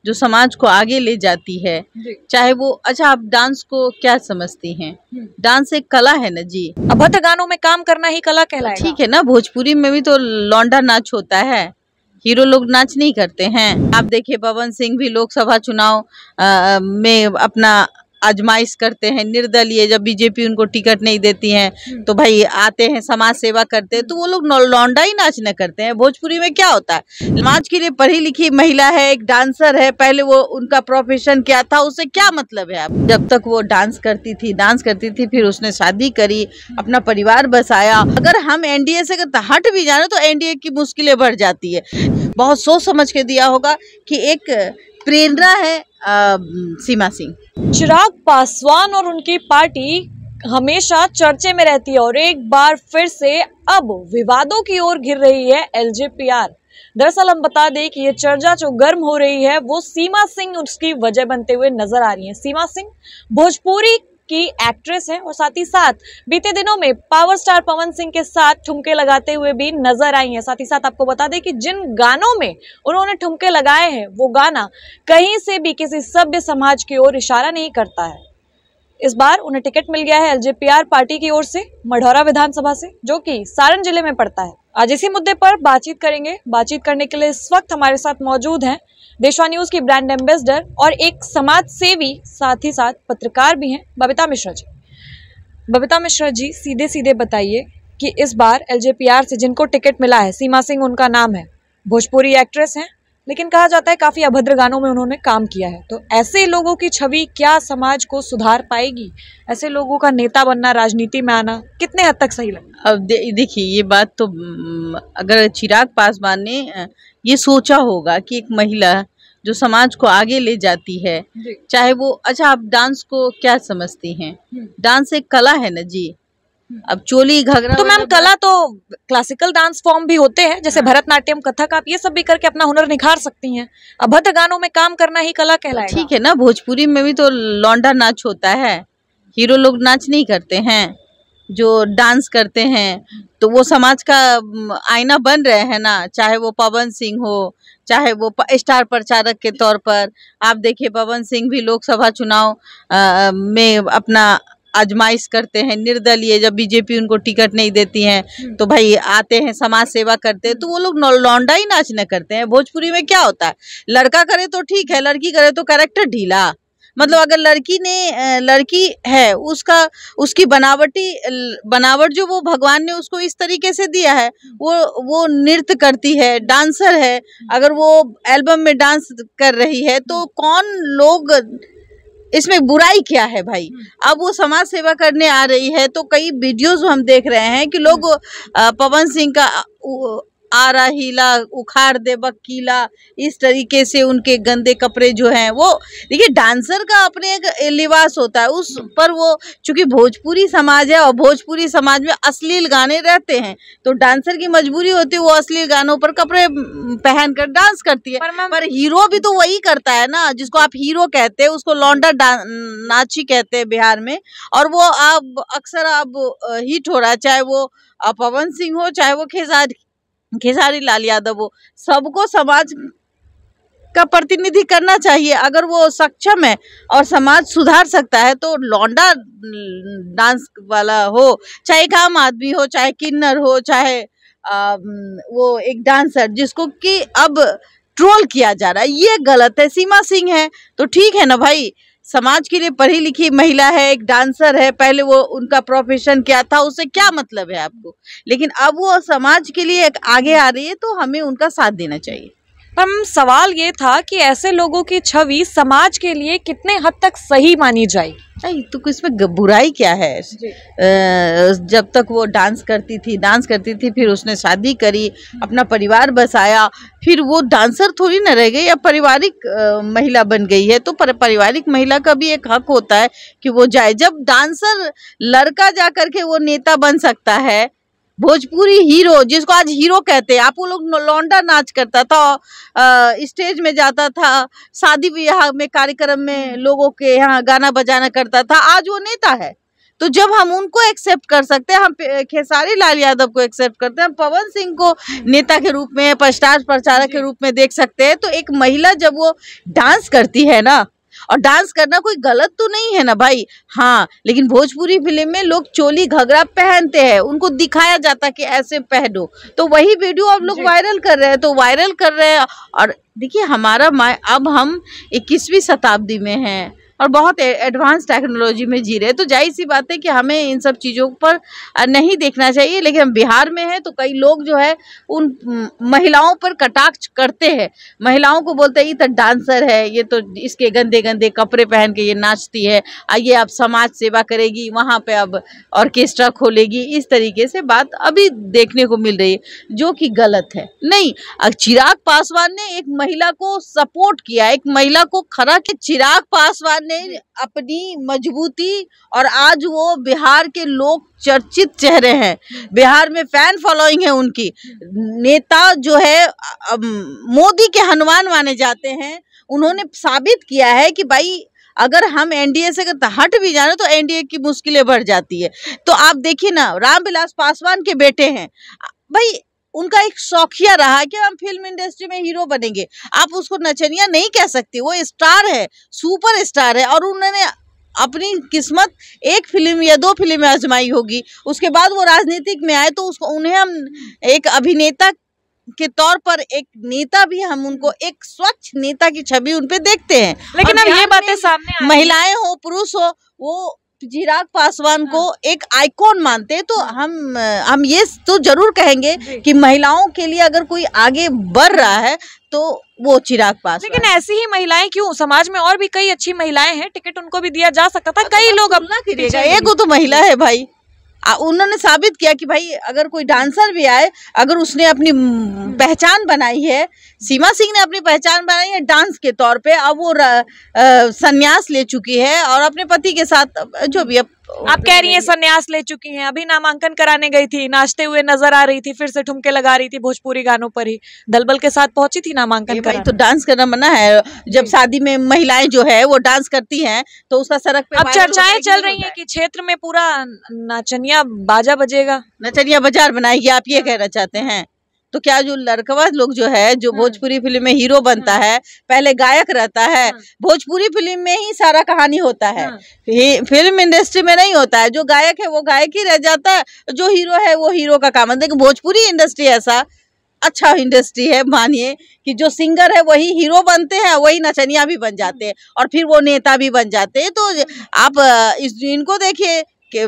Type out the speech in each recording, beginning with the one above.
जो समाज को आगे ले जाती है, चाहे वो अच्छा आप डांस को क्या समझती हैं? डांस एक कला है ना जी। अभद्र गानों में काम करना ही कला कहलाएगा। ठीक है ना, भोजपुरी में भी तो लौंडा नाच होता है, हीरो लोग नाच नहीं करते हैं। आप देखिए पवन सिंह भी लोकसभा चुनाव में अपना आजमाइश करते हैं, निर्दलीय, जब बीजेपी उनको टिकट नहीं देती है तो भाई आते हैं, समाज सेवा करते हैं, तो वो लोग लौंडा ही नाच न करते हैं। भोजपुरी में क्या होता है, समाज के लिए पढ़ी लिखी महिला है, एक डांसर है, पहले वो उनका प्रोफेशन क्या था उससे क्या मतलब है? आप जब तक वो डांस करती थी, फिर उसने शादी करी, अपना परिवार बसाया। अगर हम एनडीए से हट भी जाए तो एनडीए की मुश्किलें बढ़ जाती है। बहुत सोच समझ के दिया होगा कि एक प्रेरणा है सीमा सिंह। चिराग पासवान और उनकी पार्टी हमेशा चर्चे में रहती है और एक बार फिर से अब विवादों की ओर घिर रही है एलजेपीआर। दरअसल हम बता दें कि ये चर्चा जो गर्म हो रही है वो सीमा सिंह उसकी वजह बनते हुए नजर आ रही है। सीमा सिंह भोजपुरी की एक्ट्रेस है और साथ ही साथ बीते दिनों में पावर स्टार पवन सिंह के साथ ठुमके लगाते हुए भी नजर आई हैं। साथ ही साथ आपको बता दें कि जिन गानों में उन्होंने ठुमके लगाए हैं वो गाना कहीं से भी किसी सभ्य समाज की ओर इशारा नहीं करता है। इस बार उन्हें टिकट मिल गया है एलजेपीआर पार्टी की ओर से मढ़ौरा विधानसभा से, जो कि सारण जिले में पड़ता है। आज इसी मुद्दे पर बातचीत करेंगे। बातचीत करने के लिए इस वक्त हमारे साथ मौजूद हैं देशवा न्यूज की ब्रांड एम्बेसडर और एक समाज सेवी, साथ ही साथ पत्रकार भी हैं, बबीता मिश्रा जी। बबीता मिश्रा जी, सीधे सीधे बताइए कि इस बार एलजेपीआर से जिनको टिकट मिला है, सीमा सिंह उनका नाम है, भोजपुरी एक्ट्रेस हैं, लेकिन कहा जाता है काफी अभद्र गानों में उन्होंने काम किया है, तो ऐसे लोगों की छवि क्या समाज को सुधार पाएगी? ऐसे लोगों का नेता बनना, राजनीति में आना कितने हद तक सही लगता है? अब देखिए ये बात तो अगर चिराग पासवान ने ये सोचा होगा कि एक महिला जो समाज को आगे ले जाती है, चाहे वो अच्छा आप डांस को क्या समझती हैं? डांस एक कला है ना जी। अब चोली घाघरा तो मैम कला तो क्लासिकल डांस फॉर्म भी होते हैं, जैसे भरतनाट्यम, कथक, आप ये सब भी करके अपना हुनर निखार सकती हैं। अभद्र गानों में काम करना ही कला कहलाएगा। ठीक है ना, भोजपुरी में भी तो लौंडा नाच होता है, हीरो लोग नाच नहीं करते हैं, जो डांस करते हैं तो वो समाज का आईना बन रहे हैं ना। चाहे वो पवन सिंह हो, चाहे वो स्टार प्रचारक के तौर पर आप देखिए पवन सिंह भी लोकसभा चुनाव में अपना आजमाइश करते हैं, निर्दलीय, जब बीजेपी उनको टिकट नहीं देती है तो भाई आते हैं, समाज सेवा करते हैं, तो वो लोग लौंडा ही नाच न करते हैं। भोजपुरी में क्या होता है, लड़का करे तो ठीक है, लड़की करे तो कैरेक्टर ढीला। मतलब अगर लड़की है उसकी बनावट जो वो भगवान ने उसको इस तरीके से दिया है, वो नृत्य करती है, डांसर है, अगर वो एल्बम में डांस कर रही है तो कौन लोग, इसमें बुराई क्या है भाई? अब वो समाज सेवा करने आ रही है तो कई वीडियोस हम देख रहे हैं कि लोग पवन सिंह का आरा हीला उखाड़ दे बकीला, इस तरीके से उनके गंदे कपड़े जो हैं वो, देखिए डांसर का अपने एक लिबास होता है, उस पर वो चूंकि भोजपुरी समाज है और भोजपुरी समाज में अश्लील गाने रहते हैं तो डांसर की मजबूरी होती है वो अश्लील गानों पर कपड़े पहनकर डांस करती है। पर हीरो भी तो वही करता है ना, जिसको आप हीरो कहते हैं उसको लौंडा नाची कहते हैं बिहार में, और वो अब अक्सर अब हिट हो रहा है, चाहे वो पवन सिंह हो, चाहे वो खेसारी लाल यादव हो। सबको समाज का प्रतिनिधि करना चाहिए। अगर वो सक्षम है और समाज सुधार सकता है तो लौंडा डांस वाला हो, चाहे एक आम आदमी हो, चाहे किन्नर हो, चाहे वो एक डांसर जिसको कि अब ट्रोल किया जा रहा है, ये गलत है। सीमा सिंह है तो ठीक है ना भाई, समाज के लिए पढ़ी लिखी महिला है, एक डांसर है, पहले वो उनका प्रोफेशन क्या था उससे क्या मतलब है आपको? लेकिन अब वो समाज के लिए आगे आ रही है तो हमें उनका साथ देना चाहिए। पर सवाल ये था कि ऐसे लोगों की छवि समाज के लिए कितने हद तक सही मानी जाएगी? नहीं तो इसमें बुराई क्या है? जब तक वो डांस करती थी, फिर उसने शादी करी, अपना परिवार बसाया, फिर वो डांसर थोड़ी ना रह गई, अब पारिवारिक महिला बन गई है। तो पारिवारिक महिला का भी एक हक होता है कि वो जाए। जब डांसर लड़का जा करके वो नेता बन सकता है, भोजपुरी हीरो जिसको आज हीरो कहते हैं, आप वो लोग लौंडा नाच करता था, स्टेज में जाता था, शादी ब्याह में कार्यक्रम में लोगों के यहाँ गाना बजाना करता था, आज वो नेता है। तो जब हम उनको एक्सेप्ट कर सकते हैं, हम खेसारी लाल यादव को एक्सेप्ट करते हैं, हम पवन सिंह को नेता के रूप में, स्टार प्रचारक के रूप में देख सकते हैं, तो एक महिला जब वो डांस करती है ना, और डांस करना कोई गलत तो नहीं है ना भाई। हाँ, लेकिन भोजपुरी फिल्म में लोग चोली घघरा पहनते हैं, उनको दिखाया जाता कि ऐसे पहनो, तो वही वीडियो अब लोग वायरल कर रहे हैं, तो वायरल कर रहे हैं। और देखिए हमारा अब हम 21वीं शताब्दी में हैं और बहुत एडवांस टेक्नोलॉजी में जी रहे हैं, तो जाहिर सी बात है कि हमें इन सब चीज़ों पर नहीं देखना चाहिए। लेकिन हम बिहार में हैं तो कई लोग जो है उन महिलाओं पर कटाक्ष करते हैं, महिलाओं को बोलते हैं ये तो डांसर है, ये तो इसके गंदे गंदे कपड़े पहन के ये नाचती है, आइए अब समाज सेवा करेगी, वहाँ पे अब ऑर्केस्ट्रा खोलेगी, इस तरीके से बात अभी देखने को मिल रही है, जो कि गलत है। नहीं, चिराग पासवान ने एक महिला को सपोर्ट किया, एक महिला को खड़ा किया। चिराग पासवान अपनी मजबूती, और आज वो बिहार के लोग चर्चित चेहरे हैं, बिहार में फैन फॉलोइंग है उनकी। नेता जो है मोदी के हनुमान माने जाते हैं, उन्होंने साबित किया है कि भाई अगर हम एनडीए से हट भी जाने तो एनडीए की मुश्किलें बढ़ जाती है। तो आप देखिए ना, रामविलास पासवान के बेटे हैं भाई, उनका एक शौकिया रहा कि हम फिल्म इंडस्ट्री में हीरो बनेंगे। आप उसको नचनिया नहीं कह सकते, वो स्टार है, सुपर स्टार है, और उन्होंने अपनी किस्मत एक फिल्म या 2 फिल्में आजमाई होगी, उसके बाद वो राजनीतिक में आए, तो उसको उन्हें हम एक अभिनेता के तौर पर, एक नेता भी हम उनको एक स्वच्छ नेता की छवि उनपे देखते हैं। लेकिन अब ये बातें सामने महिलाएं हो पुरुष हो, वो चिराग पासवान को एक आइकॉन मानते हैं। तो हम ये तो जरूर कहेंगे कि महिलाओं के लिए अगर कोई आगे बढ़ रहा है तो वो चिराग पासवान। लेकिन ऐसी ही महिलाएं क्यों, समाज में और भी कई अच्छी महिलाएं हैं, टिकट उनको भी दिया जा सकता था। कई लोग अपना करिएगा, एक वो तो महिला है भाई, उन्होंने साबित किया कि भाई अगर कोई डांसर भी आए, अगर उसने अपनी पहचान बनाई है, सीमा सिंह ने अपनी पहचान बनाई है डांस के तौर पे, अब वो संन्यास ले चुकी है और अपने पति के साथ जो भी आप कह रही हैं संन्यास ले चुकी हैं, अभी नामांकन कराने गई थी, नाचते हुए नजर आ रही थी, फिर से ठुमके लगा रही थी भोजपुरी गानों पर ही, दलबल के साथ पहुंची थी नामांकन कराने। तो डांस करना मना है, जब शादी में महिलाएं जो है वो डांस करती हैं तो उसका सड़क पे अब चर्चाएं चल रही हैं कि क्षेत्र में पूरा नाचनिया बाजा बजेगा, नचनिया बाजार बनाएगी, आप ये कहना चाहते हैं? तो क्या जो लड़कवा लोग जो है, जो भोजपुरी फिल्म में हीरो बनता है, पहले गायक रहता है, भोजपुरी फिल्म में ही सारा कहानी होता है, फिल्म इंडस्ट्री में नहीं होता है। जो गायक है वो गायक ही रह जाता है, जो हीरो है वो हीरो का काम है। देखिए भोजपुरी इंडस्ट्री ऐसा अच्छा इंडस्ट्री है, मानिए कि जो सिंगर है वही हीरो बनते हैं, वही नचनिया भी बन जाते हैं, और फिर वो नेता भी बन जाते हैं। तो आप इनको देखिए कि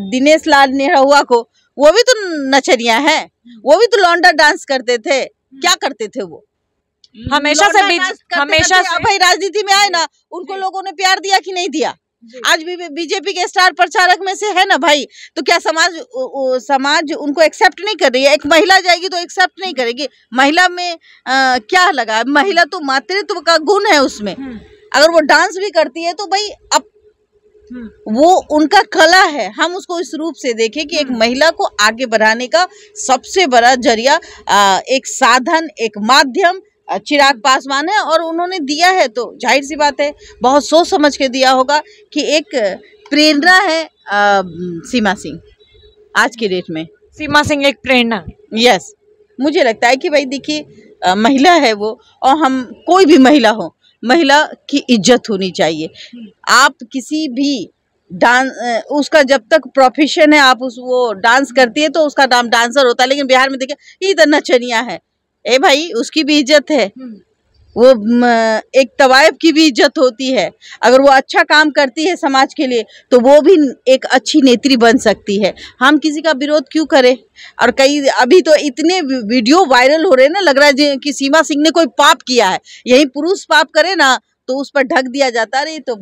दिनेश लाल नेहरुआ को, वो भी तो नचनिया है, वो भी तो लौंडा डांस करते थे। क्या करते थे वो? हमेशा से भाई राजनीति में आए ना, उनको लोगों ने प्यार दिया कि नहीं दिया? आज भी बीजेपी के स्टार प्रचारक में से है ना भाई। तो क्या समाज उनको एक्सेप्ट नहीं कर रही है? एक महिला जाएगी तो एक्सेप्ट नहीं करेगी? महिला में क्या लगा? महिला तो मातृत्व का गुण है उसमें, अगर वो डांस भी करती है तो भाई अब वो उनका कला है। हम उसको इस रूप से देखें कि एक महिला को आगे बढ़ाने का सबसे बड़ा जरिया, एक साधन, एक माध्यम चिराग पासवान है, और उन्होंने दिया है तो जाहिर सी बात है बहुत सोच समझ के दिया होगा कि एक प्रेरणा है सीमा सिंह आज के डेट में। सीमा सिंह एक प्रेरणा, यस, मुझे लगता है कि भाई देखिए महिला है वो, और हम कोई भी महिला हो, महिला की इज्जत होनी चाहिए। आप किसी भी डांस, उसका जब तक प्रोफेशन है, आप वो डांस करती है तो उसका नाम डांसर होता है। लेकिन बिहार में देखिए ये तो नचनिया है, ए भाई उसकी भी इज्जत है, वो एक तवायफ की भी इज्जत होती है। अगर वो अच्छा काम करती है समाज के लिए तो वो भी एक अच्छी नेत्री बन सकती है। हम किसी का विरोध क्यों करें? और कई अभी तो इतने वीडियो वायरल हो रहे हैं ना, लग रहा है कि सीमा सिंह ने कोई पाप किया है। यही पुरुष पाप करे ना तो उस पर ढक दिया जाता है, तो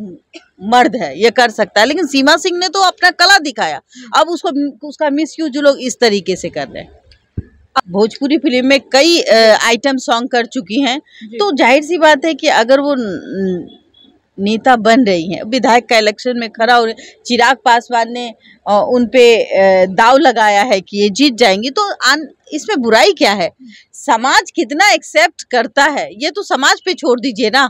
मर्द है ये कर सकता है। लेकिन सीमा सिंह ने तो अपना कला दिखाया, अब उसका मिसयूज लोग इस तरीके से कर रहे हैं। भोजपुरी फिल्म में कई आइटम सॉन्ग कर चुकी हैं, तो जाहिर सी बात है कि अगर वो नेता बन रही हैं, विधायक का इलेक्शन में खड़ा हो रहे, चिराग पासवान ने उन पे दाव लगाया है कि ये जीत जाएंगी, तो इसमें बुराई क्या है? समाज कितना एक्सेप्ट करता है ये तो समाज पे छोड़ दीजिए ना।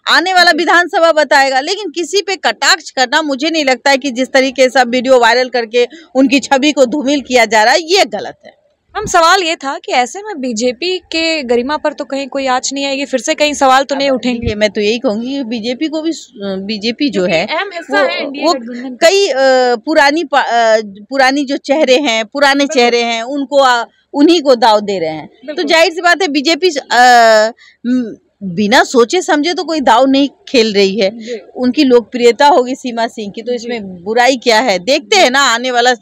आने वाला विधानसभा बताएगा। लेकिन किसी पे कटाक्ष करना, मुझे नहीं लगता है कि जिस तरीके से वीडियो वायरल करके उनकी छवि को धूमिल किया जा रहा है, ये गलत है। हम सवाल ये था कि ऐसे में बीजेपी के गरिमा पर तो कहीं कोई आँच नहीं आएगी, फिर से कहीं सवाल तो नहीं उठेंगे? मैं तो यही कहूंगी, बीजेपी को भी, बीजेपी जो है अहम हिस्सा है वो कई पुरानी जो चेहरे हैं, पुराने चेहरे हैं, उनको उन्हीं को दाव दे रहे हैं। तो जाहिर सी बात है बीजेपी बिना सोचे समझे तो कोई दाव नहीं खेल रही है। उनकी लोकप्रियता होगी सीमा सिंह की, तो इसमें बुराई क्या है? देखते हैं ना, आने वाला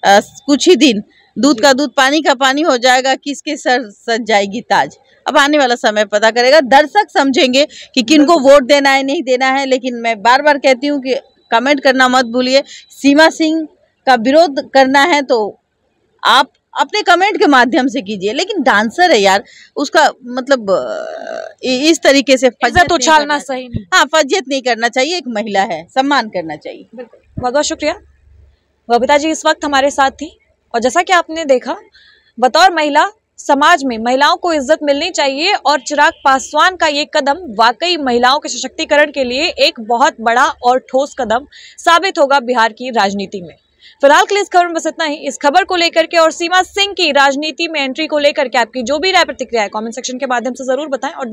कुछ ही दिन, दूध का दूध पानी का पानी हो जाएगा, किसके सर सज जाएगी ताज। अब आने वाला समय पता करेगा, दर्शक समझेंगे कि किनको वोट देना है, नहीं देना है। लेकिन मैं बार बार कहती हूँ कि कमेंट करना मत भूलिए। सीमा सिंह का विरोध करना है तो आप अपने कमेंट के माध्यम से कीजिए, लेकिन डांसर है यार, उसका मतलब इस तरीके से फजीयत उछालना सही नहीं। हाँ, फजीयत नहीं करना चाहिए, एक महिला है, सम्मान करना चाहिए। बहुत बहुत शुक्रिया। बबीता जी इस वक्त हमारे साथ थी, और जैसा कि आपने देखा, बतौर महिला समाज में महिलाओं को इज्जत मिलनी चाहिए, और चिराग पासवान का ये कदम वाकई महिलाओं के सशक्तिकरण के लिए एक बहुत बड़ा और ठोस कदम साबित होगा बिहार की राजनीति में। फिलहाल के लिए इस खबर में बस इतना ही। इस खबर को लेकर के और सीमा सिंह की राजनीति में एंट्री को लेकर के आपकी जो भी राय प्रतिक्रिया है कमेंट सेक्शन के माध्यम से जरूर बताएं, और